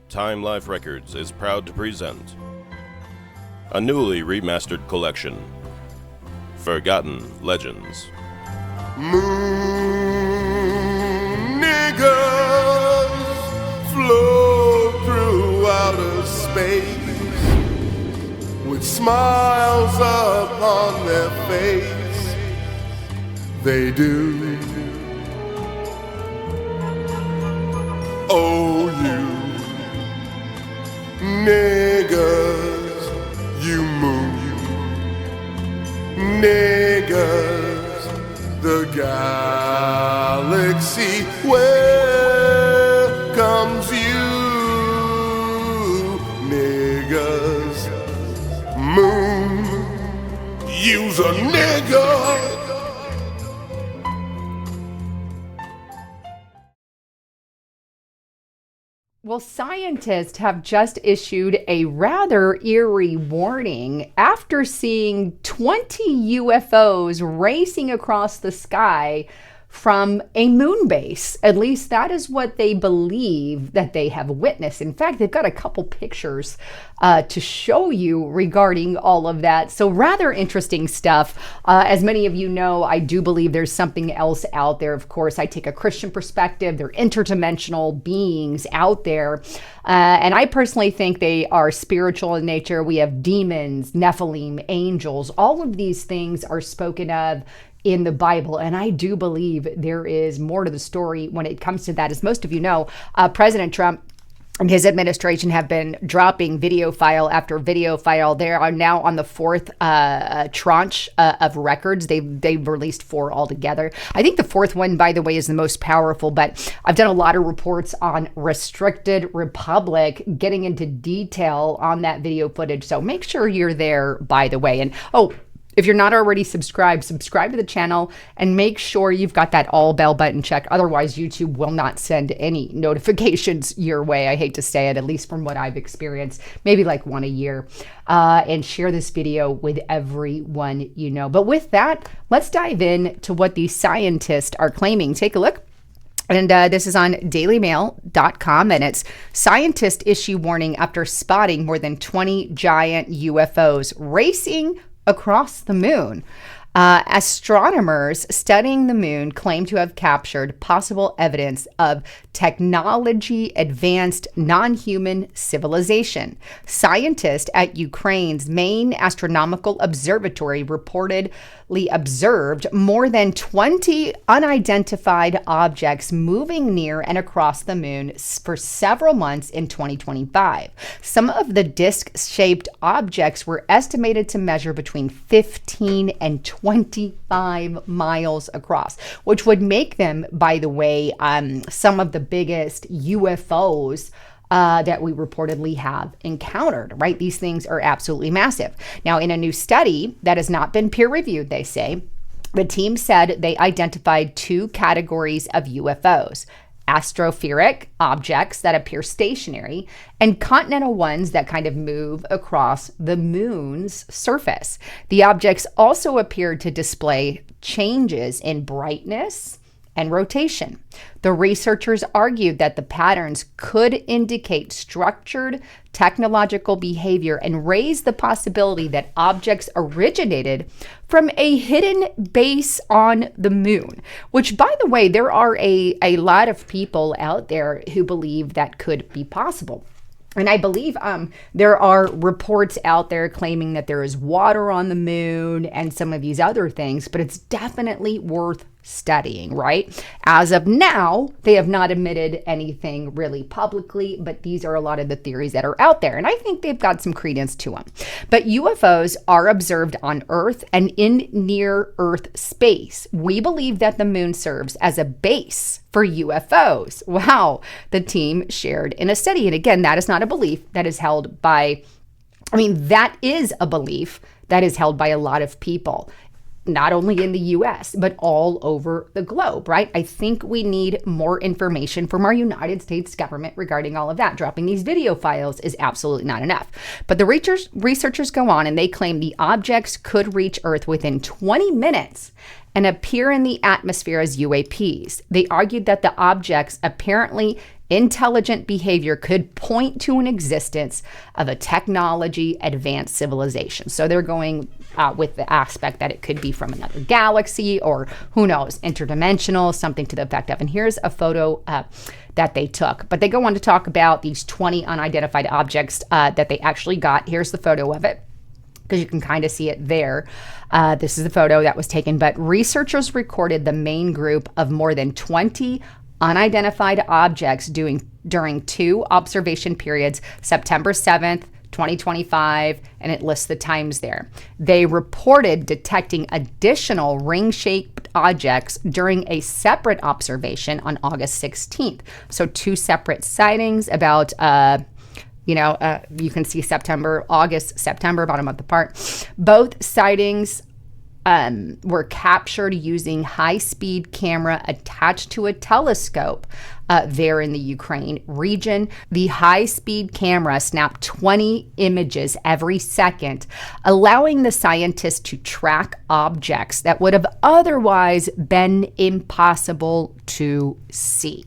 Time Life Records is proud to present a newly remastered collection, Forgotten Legends. Moon niggas float through outer space with smiles upon their face. They do. Oh, you niggas, you moon niggas, the galaxy welcomes you. Niggas, moon, you's a nigga. Well, scientists have just issued a rather eerie warning after seeing 20 UFOs racing across the sky from a moon base. At least that is what they believe that they have witnessed. In fact, they've got a couple pictures to show you regarding all of that. So rather interesting stuff. As many of you know, I do believe there's something else out there. Of course, I take a Christian perspective. They're interdimensional beings out there. And I personally think they are spiritual in nature. We have demons, Nephilim, angels. All of these things are spoken of in the Bible. And I do believe there is more to the story when it comes to that. As most of you know, President Trump and his administration have been dropping video file after video file. They are now on the fourth tranche of records. They've released 4 altogether. I think the fourth one, by the way, is the most powerful, but I've done a lot of reports on Restricted Republic, getting into detail on that video footage. So make sure you're there, by the way. And if you're not already subscribed, subscribe to the channel and make sure you've got that all bell button check. Otherwise, YouTube will not send any notifications your way. I hate to say it, at least from what I've experienced, maybe like one a year. And share this video with everyone you know. But with that, let's dive in to what these scientists are claiming. Take a look. And this is on dailymail.com, and it's scientists issue warning after spotting more than 20 giant UFOs racing across the moon. Astronomers studying the moon claim to have captured possible evidence of technology advanced non-human civilization. Scientists at Ukraine's main astronomical observatory reportedly observed more than 20 unidentified objects moving near and across the moon for several months in 2025. Some of the disc-shaped objects were estimated to measure between 15 and 25 miles across, which would make them, by the way, some of the biggest UFOs that we reportedly have encountered, right? These things are absolutely massive. Now, in a new study that has not been peer-reviewed, they say, the team said they identified 2 categories of UFOs: astropheric objects that appear stationary and continental ones that kind of move across the moon's surface. The objects also appeared to display changes in brightness and rotation. The researchers argued that the patterns could indicate structured technological behavior and raise the possibility that objects originated from a hidden base on the moon, which, by the way, there are a lot of people out there who believe that could be possible. And I believe there are reports out there claiming that there is water on the moon and some of these other things, but it's definitely worth studying, right? As of now, they have not admitted anything really publicly, but these are a lot of the theories that are out there, and I think they've got some credence to them. But UFOs are observed on Earth and in near-Earth space. We believe that the moon serves as a base for UFOs. Wow, the team shared in a study. And again, that is not a belief that is held by, that is a belief that is held by a lot of people, not only in the US, but all over the globe, right? I think we need more information from our United States government regarding all of that. Dropping these video files is absolutely not enough. But the researchers go on and they claim the objects could reach Earth within 20 minutes and appear in the atmosphere as UAPs. They argued that the objects' apparently intelligent behavior could point to an existence of a technology advanced civilization. So they're going with the aspect that it could be from another galaxy, or who knows, interdimensional, something to the effect of. And here's a photo that they took. But they go on to talk about these 20 unidentified objects that they actually got. Here's the photo of it, because you can kind of see it there. This is the photo that was taken. But researchers recorded the main group of more than 20 unidentified objects during 2 observation periods, September 7th, 2025, and it lists the times there. They reported detecting additional ring-shaped objects during a separate observation on August 16th. So 2 separate sightings about you can see August, September, about a month apart. Both sightings were captured using high-speed camera attached to a telescope there in the Ukraine region. The high-speed camera snapped 20 images every second, allowing the scientists to track objects that would have otherwise been impossible to see.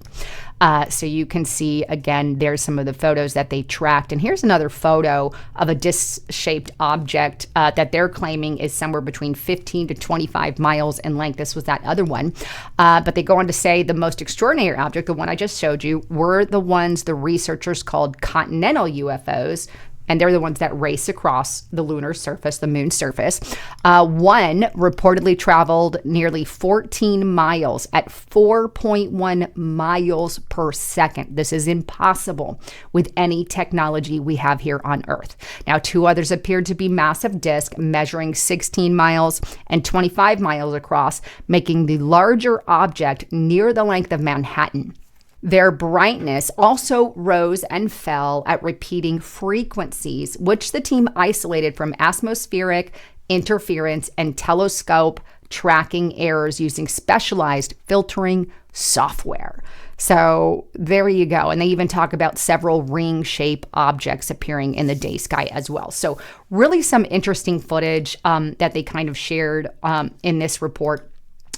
So you can see, again, there's some of the photos that they tracked. And here's another photo of a disc-shaped object that they're claiming is somewhere between 15 to 25 miles in length. This was that other one. But they go on to say the most extraordinary object, the one I just showed you, were the ones the researchers called continental UFOs. And they're the ones that race across the lunar surface, the moon's surface. One reportedly traveled nearly 14 miles at 4.1 miles per second. This is impossible with any technology we have here on Earth. Now, 2 others appeared to be massive discs measuring 16 miles and 25 miles across, making the larger object near the length of Manhattan. Their brightness also rose and fell at repeating frequencies, which the team isolated from atmospheric interference and telescope tracking errors using specialized filtering software. So there you go. And they even talk about several ring-shaped objects appearing in the day sky as well. So really some interesting footage that they kind of shared in this report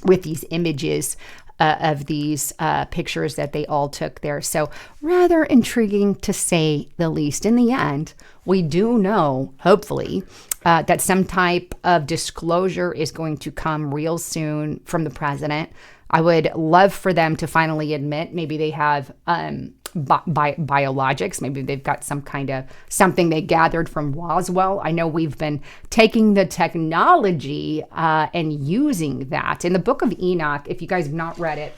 with these images of these pictures that they all took there. So rather intriguing, to say the least. In the end, we do know, hopefully, that some type of disclosure is going to come real soon from the president. I would love for them to finally admit maybe they have biologics. Maybe they've got some kind of something they gathered from Roswell. I know we've been taking the technology and using that. In the book of Enoch, if you guys have not read it,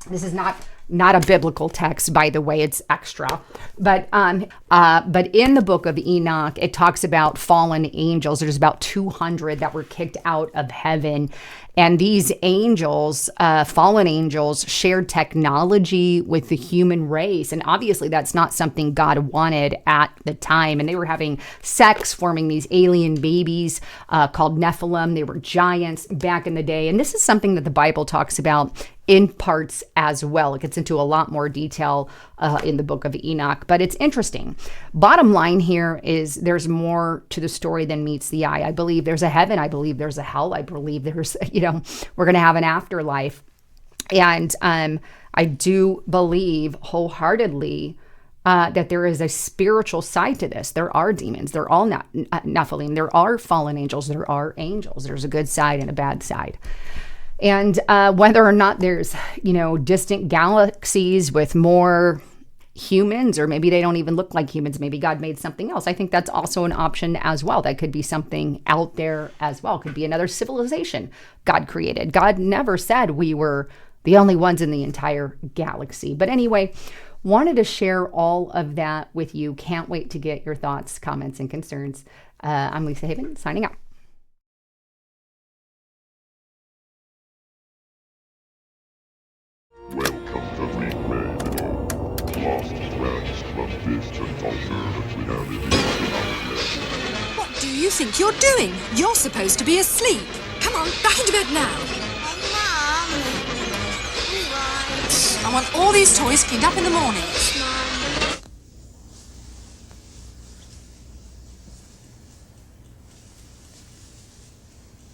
this is not a biblical text, by the way, it's extra. But in the book of Enoch, it talks about fallen angels. There's about 200 that were kicked out of heaven. And these angels, fallen angels, shared technology with the human race. And obviously that's not something God wanted at the time. And they were having sex, forming these alien babies called Nephilim. They were giants back in the day. And this is something that the Bible talks about in parts as well. It gets into a lot more detail in the book of Enoch, but it's interesting. Bottom line here is there's more to the story than meets the eye. I believe there's a heaven. I believe there's a hell. I believe there's, we're going to have an afterlife. And I do believe wholeheartedly that there is a spiritual side to this. There are demons. There are Nephilim. There are fallen angels. There are angels. There's a good side and a bad side. And whether or not there's, distant galaxies with more humans, or maybe they don't even look like humans, maybe God made something else. I think that's also an option as well. That could be something out there as well. Could be another civilization God created. God never said we were the only ones in the entire galaxy. But anyway, wanted to share all of that with you. Can't wait to get your thoughts, comments, and concerns. I'm Lisa Haven, signing out. Welcome to Reclaiming Lost Threads from distant alternative reality. What do you think you're doing? You're supposed to be asleep. Come on, back into bed now. Mom, what? I want all these toys cleaned up in the morning. Mom.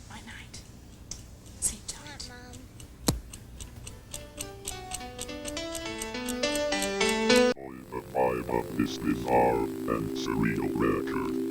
Night night. Sleep tight. of this bizarre and surreal record.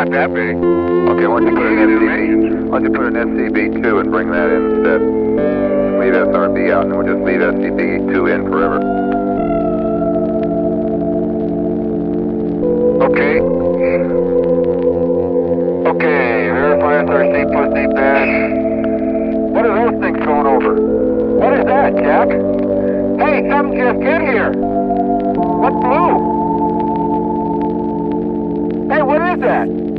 not that big. Okay, why don't you put an SCB2 and bring that in instead? Leave SRB out and we'll just leave SCB2 in forever. Okay. Okay, verify SRC pussy badge. What are those things going over? What is that, Jack? Hey, something just hit here. What blew? Hey, what is that?